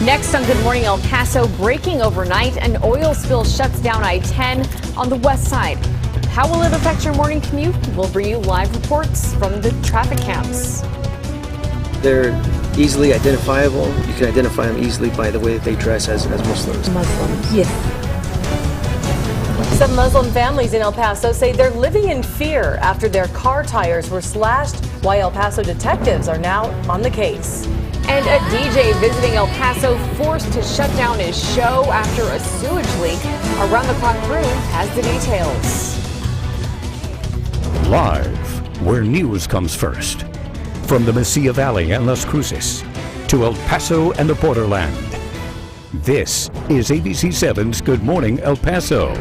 Next on Good Morning El Paso, breaking overnight, an oil spill shuts down I-10 on the west side. How will it affect your morning commute? We'll bring you live reports from the traffic cams. They're easily identifiable. You can identify them easily by the way that they dress as Muslims. Muslims. Yes. Some Muslim families in El Paso say they're living in fear after their car tires were slashed, while El Paso detectives are now on the case. And a DJ visiting El Paso forced to shut down his show after a sewage leak. Our round-the-clock crew has the details. Live, where news comes first. From the Mesilla Valley and Las Cruces to El Paso and the borderland. This is ABC 7's Good Morning El Paso.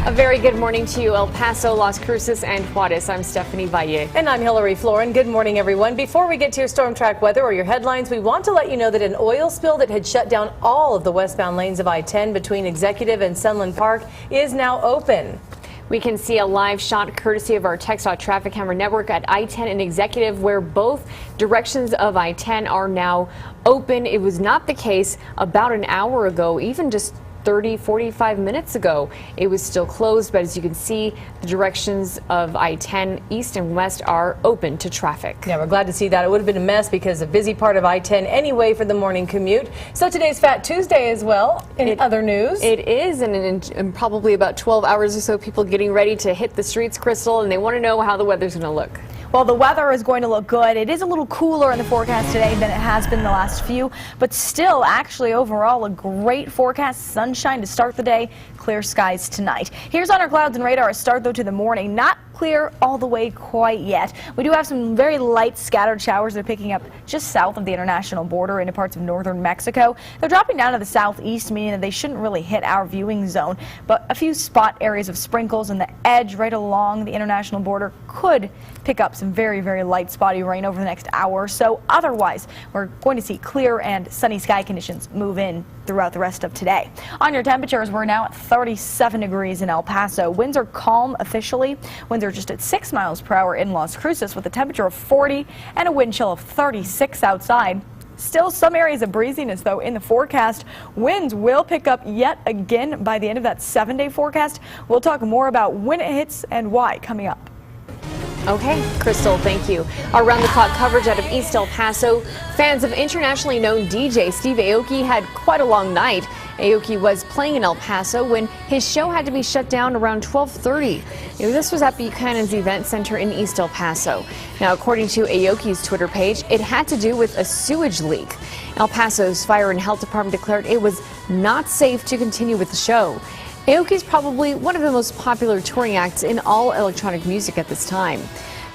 A very good morning to you, El Paso, Las Cruces, and Juarez. I'm Stephanie Valle. And I'm Hillary Floren. Good morning, everyone. Before we get to your storm track weather or your headlines, we want to let you know that an oil spill that had shut down all of the westbound lanes of I-10 between Executive and Sunland Park is now open. We can see a live shot courtesy of our TxDOT traffic camera network at I-10 and Executive, where both directions of I-10 are now open. It was not the case about an hour ago, even just 45 minutes ago. It was still closed, but as you can see, the directions of I-10 east and west are open to traffic. Yeah, we're glad to see that. It would have been a mess because a busy part of I-10 anyway for the morning commute. So today's Fat Tuesday as well. In other news, it is, and in probably about 12 hours or so, people getting ready to hit the streets, Crystal, and they want to know how the weather's going to look. Well, the weather is going to look good. It is a little cooler in the forecast today than it has been the last few, but still actually overall a great forecast. Sunshine to start the day, clear skies tonight. Here's on our clouds and radar a start though to the morning. Not clear all the way quite yet. We do have some very light scattered showers that are picking up just south of the international border into parts of northern Mexico. They're dropping down to the southeast, meaning that they shouldn't really hit our viewing zone, but a few spot areas of sprinkles and the edge right along the international border could pick up some very, very light spotty rain over the next hour or so. Otherwise, we're going to see clear and sunny sky conditions move in throughout the rest of today. On your temperatures, we're now at 37 degrees in El Paso. Winds are calm officially. Winds are just at 6 miles per hour in Las Cruces with a temperature of 40 and a wind chill of 36 outside. Still some areas of breeziness, though, in the forecast. Winds will pick up yet again by the end of that 7-day forecast. We'll talk more about when it hits and why coming up. Okay, Crystal, thank you. Our round-the-clock coverage out of East El Paso. Fans of internationally known DJ Steve Aoki had quite a long night. Aoki was playing in El Paso when his show had to be shut down around 12:30. This was at Buchanan's Event Center in East El Paso. Now, according to Aoki's Twitter page, it had to do with a sewage leak. El Paso's Fire and Health Department declared it was not safe to continue with the show. Aoki's probably one of the most popular touring acts in all electronic music at this time.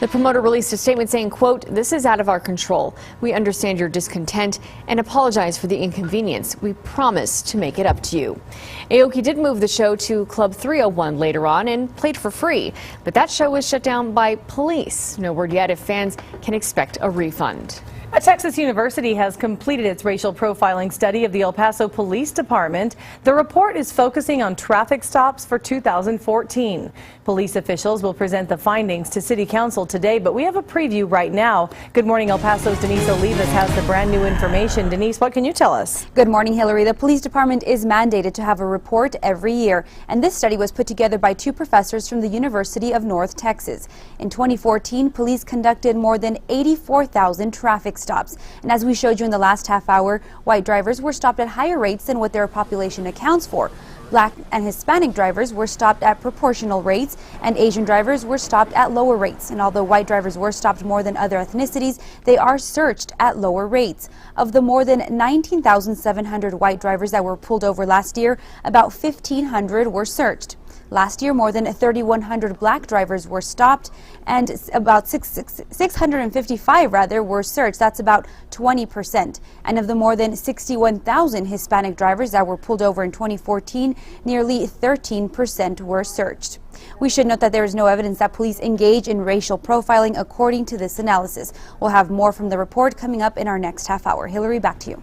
The promoter released a statement saying, quote, "This is out of our control. We understand your discontent and apologize for the inconvenience. We promise to make it up to you." Aoki did move the show to Club 301 later on and played for free, but that show was shut down by police. No word yet if fans can expect a refund. A Texas university has completed its racial profiling study of the El Paso Police Department. The report is focusing on traffic stops for 2014. Police officials will present the findings to City Council today, but we have a preview right now. Good morning, El Paso's Denise Olivas has the brand new information. Denise, what can you tell us? Good morning, Hillary. The police department is mandated to have a report every year, and this study was put together by 2 professors from the University of North Texas. In 2014, police conducted more than 84,000 traffic stops. And as we showed you in the last half hour, white drivers were stopped at higher rates than what their population accounts for. Black and Hispanic drivers were stopped at proportional rates, and Asian drivers were stopped at lower rates. And although white drivers were stopped more than other ethnicities, they are searched at lower rates. Of the more than 19,700 white drivers that were pulled over last year, about 1,500 were searched. Last year, more than 3,100 black drivers were stopped, and about 655 were searched. That's about 20%. And of the more than 61,000 Hispanic drivers that were pulled over in 2014, nearly 13% were searched. We should note that there is no evidence that police engage in racial profiling according to this analysis. We'll have more from the report coming up in our next half hour. Hillary, back to you.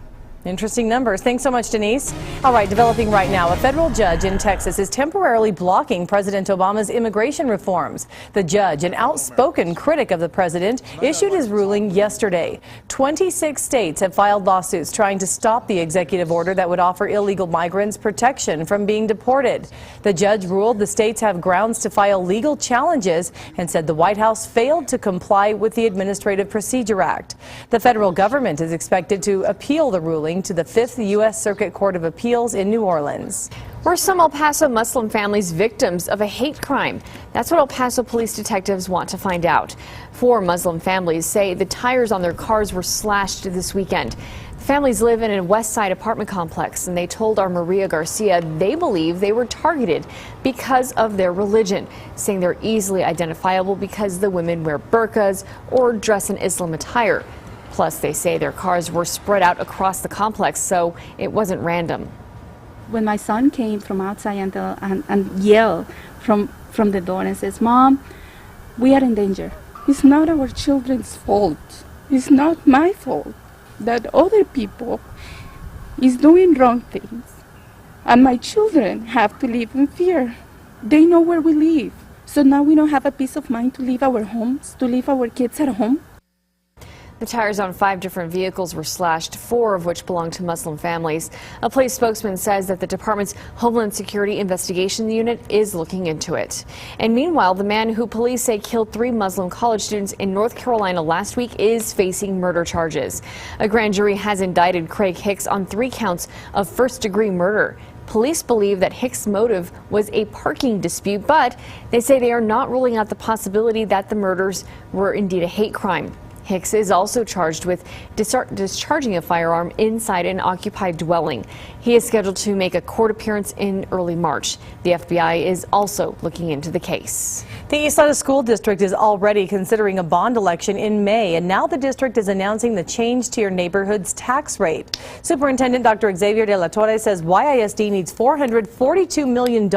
Interesting numbers. Thanks so much, Denise. All right, developing right now, a federal judge in Texas is temporarily blocking President Obama's immigration reforms. The judge, an outspoken critic of the president, issued his ruling yesterday. 26 states have filed lawsuits trying to stop the executive order that would offer illegal migrants protection from being deported. The judge ruled the states have grounds to file legal challenges and said the White House failed to comply with the Administrative Procedure Act. The federal government is expected to appeal the ruling to the 5th U.S. Circuit Court of Appeals in New Orleans. Were some El Paso Muslim families victims of a hate crime? That's what El Paso police detectives want to find out. 4 Muslim families say the tires on their cars were slashed this weekend. The families live in a West Side apartment complex, and they told our Maria Garcia they believe they were targeted because of their religion, saying they're easily identifiable because the women wear burqas or dress in Islam attire. Plus, they say their cars were spread out across the complex, so it wasn't random. When my son came from outside and yelled from the door and says, "Mom, we are in danger. It's not our children's fault. It's not my fault that other people is doing wrong things. And my children have to live in fear. They know where we live. So now we don't have a peace of mind to leave our homes, to leave our kids at home." The tires on 5 different vehicles were slashed, 4 of which belong to Muslim families. A police spokesman says that the department's Homeland Security Investigation Unit is looking into it. And meanwhile, the man who police say killed 3 Muslim college students in North Carolina last week is facing murder charges. A grand jury has indicted Craig Hicks on 3 counts of first-degree murder. Police believe that Hicks' motive was a parking dispute, but they say they are not ruling out the possibility that the murders were indeed a hate crime. Hicks is also charged with discharging a firearm inside an occupied dwelling. He is scheduled to make a court appearance in early March. The FBI is also looking into the case. The East Side School District is already considering a bond election in May, and now the district is announcing the change to your neighborhood's tax rate. Superintendent Dr. Xavier de la Torre says YISD needs $442 million.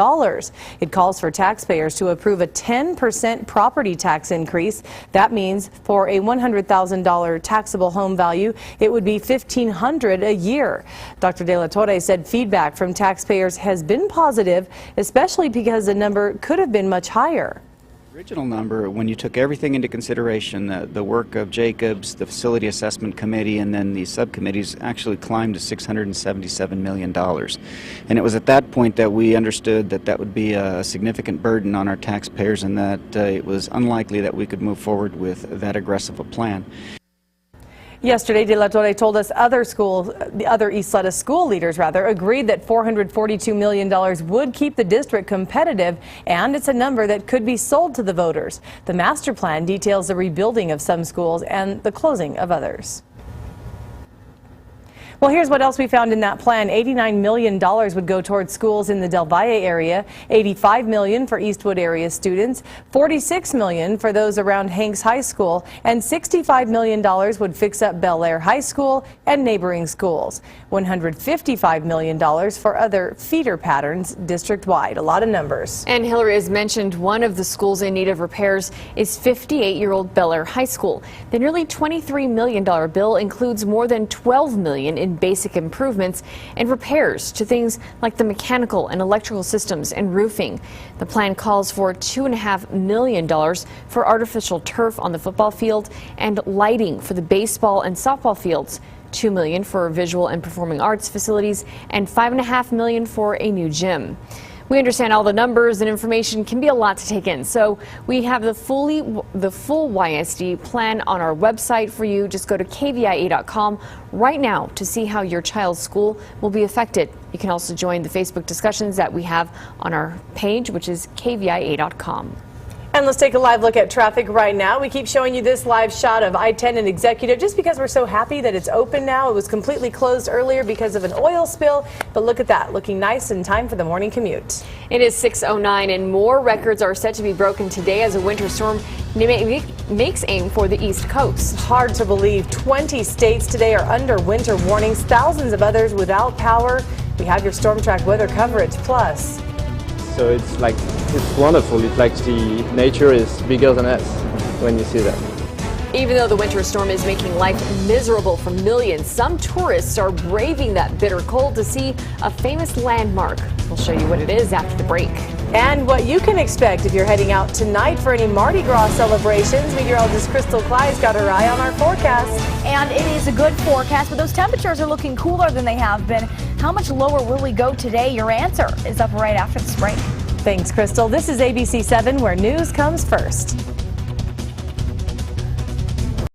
It calls for taxpayers to approve a 10% property tax increase. That means for a $100,000 taxable home value, it would be $1,500 a year. Dr. de la Torre said feedback from taxpayers has been positive, especially because the number could have been much higher. The original number, when you took everything into consideration, the work of Jacobs, the Facility Assessment Committee, and then the subcommittees, actually climbed to $677 million. And it was at that point that we understood that that would be a significant burden on our taxpayers and that it was unlikely that we could move forward with that aggressive a plan. Yesterday, De La Torre told us the other East Side school leaders agreed that $442 million would keep the district competitive, and it's a number that could be sold to the voters. The master plan details the rebuilding of some schools and the closing of others. Well, here's what else we found in that plan. $89 million would go towards schools in the Del Valle area, $85 million for Eastwood area students, $46 million for those around Hanks High School, and $65 million would fix up Bel Air High School and neighboring schools. $155 million for other feeder patterns district-wide. A lot of numbers. And Hillary has mentioned one of the schools in need of repairs is 58-year-old Bel Air High School. The nearly $23 million bill includes more than $12 million in basic improvements and repairs to things like the mechanical and electrical systems and roofing. The plan calls for $2.5 million for artificial turf on the football field and lighting for the baseball and softball fields, $2 million for visual and performing arts facilities, and $5.5 million for a new gym. We understand all the numbers and information can be a lot to take in, so we have the full YSD plan on our website for you. Just go to KVIA.com right now to see how your child's school will be affected. You can also join the Facebook discussions that we have on our page, which is KVIA.com. And let's take a live look at traffic right now. We keep showing you this live shot of I-10 and Executive just because we're so happy that it's open now. It was completely closed earlier because of an oil spill, but look at that, looking nice in time for the morning commute. It is 6:09 and more records are set to be broken today as a winter storm makes aim for the East Coast. Hard to believe 20 states today are under winter warnings, thousands of others without power. We have your Storm Track weather coverage plus. So it's wonderful. It's like the nature is bigger than us when you see that. Even though the winter storm is making life miserable for millions, some tourists are braving that bitter cold to see a famous landmark. We'll show you what it is after the break. And what you can expect if you're heading out tonight for any Mardi Gras celebrations. Meteorologist Crystal Clyde's got her eye on our forecast. And it is a good forecast, but those temperatures are looking cooler than they have been. How much lower will we go today? Your answer is up right after this break. Thanks, Crystal. This is ABC 7, where news comes first.